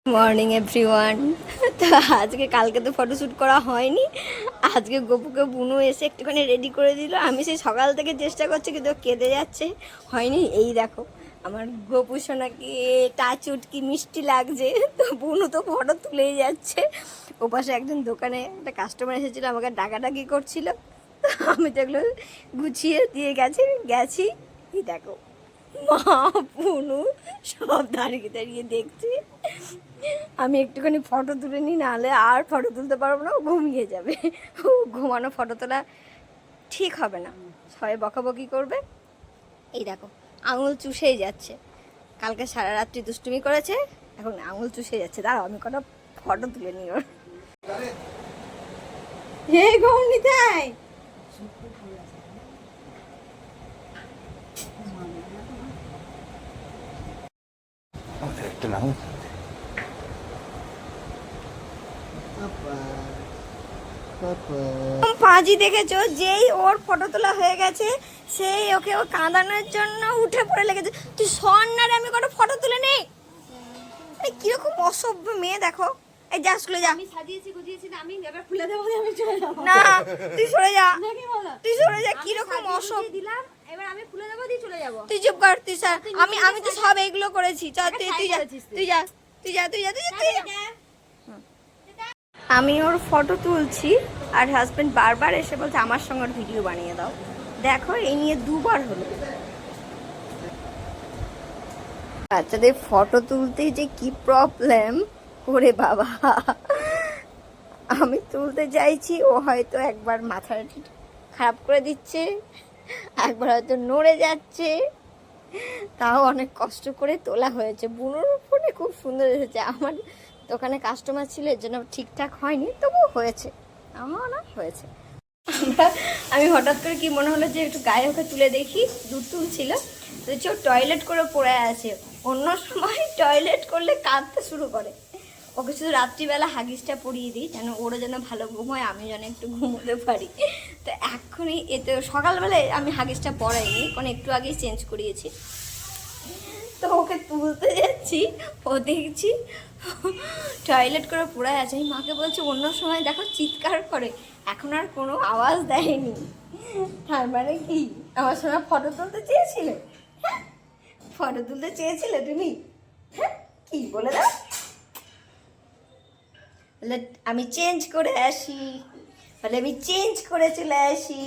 Morning everyone. তো আজকে কালকে তো ফটোশ্যুট করা হয়নি, আজকে গপুকে বুনু এসে একটুখানি রেডি করে দিল। আমি সেই সকাল থেকে চেষ্টা করছি কিন্তু কেঁদে যাচ্ছে, হয়নি। এই দেখো আমার গপু সোনাকে টাচুট কি মিষ্টি লাগছে। তো বুনু তো ফটো তুলেই যাচ্ছে। ওপাশে একজন দোকানে একটা কাস্টমার এসেছিলো, আমাকে ডাকাডাকি করছিল, তো আমি তো এগুলো গুছিয়ে দিয়ে গেছি। এই দেখো মা বুনু সব দাঁড়িয়ে দাঁড়িয়ে দেখছি। আমি একটুখানি ফটো তুলে নিই, নাহলে আর ফটো তুলতে পারবো না, ও ঘুমিয়ে যাবে। ও ঘুমানো ফটো তোলা ঠিক হবে না, সবাই বকাবকি করবে। এই দেখো আঙুল চুষেই যাচ্ছে, কালকে সারা রাত্রি দুষ্টুমি করেছে, এখন আঙুল চুষে যাচ্ছে। দাঁড়াও আমি কটা ফটো তুলে নিই ওর। হে গৌনিতাই, একটা নাও পাঁজি দেখেছো, যেই ওর ফটো তোলা হয়ে গেছে সেই ওকে ও কাঁদানোর জন্য উঠে পড়ে লেগেছে। তুই সন্ন্যারে আমি কটা ফটো তুলে নেই। কিরকম অসভ্য মেয়ে দেখো। এই যা স্কুলে যা। আমি সাজিয়েছি গুজিয়েছি না, আমি এবার খুলে দেবো, আমি চলে যাবো। না তুই সরে যা, নাকি বলো? তুই সরে যা। আমি কিরকম সাজিয়ে অসভ্য। গুজিয়ে দিলাম, এবার আমি খুলে দেবো দিয়ে চলে যাবো। তুই চুপ কর, তুই স্যার। তুই আমি নিজে আমি তো সব এগুলো করেছি। চল আগে তুই সাই তুই যা, করেছিস তুই। তুই যা, তুই যা, তুই যা, তুই যা, তুই যা। যা। আমি ওর ফটো তুলছি আর হাজবেন্ড বারবার এসে বলছে আমার সঙ্গে ওর ভিডিও বানিয়ে দাও। দেখো এই নিয়ে দুবার হলো। বাচ্চাদের ফটো তুলতে যে কি প্রবলেম, ওরে বাবা। আমি তুলতে চাইছি, ও হয়তো একবার মাথাটা খারাপ করে দিচ্ছে, একবার হয়তো নড়ে যাচ্ছে। তাও অনেক কষ্ট করে তোলা হয়েছে। বুনোর ফোনে খুব সুন্দর এসেছে। আমার দোকানে কাস্টমার ছিল, এর জন্য ঠিকঠাক হয়নি, তবুও হয়েছে। আমার না হয়েছে। আমি হঠাৎ করে কি মনে হলো যে একটু গায়ে ওকে তুলে দেখি, দুধ তুলছিল, তো চোখ টয়লেট করে পড়ে আছে। অন্য সময় টয়লেট করলে কাঁদতে শুরু করে। ওকে শুধু রাত্রিবেলা হাগিসটা পরিয়ে দিই, যেন ওরা যেন ভালো ঘুম হয়, আমি যেন একটু ঘুমোতে পারি। তো এখনই এতে সকালবেলায় আমি হাগিসটা পরাইনি, কারণ একটু আগেই চেঞ্জ করিয়েছি। তো ওকে তুলতে যাচ্ছি, ও দেখছি টয়লেট করে পড়ে আছে। আমি মাকে বলছি অন্য সময় দেখো চিৎকার করে, এখন আর কোনো আওয়াজ দেয়নি। তার মানে কি আমার সঙ্গে ফটো তুলতে চেয়েছিলে? ফটো তুলতে চেয়েছিলে তুমি? হ্যাঁ কি বলে দাও, বলে আমি চেঞ্জ করে আসি, বলে আমি চেঞ্জ করে চলে আসি।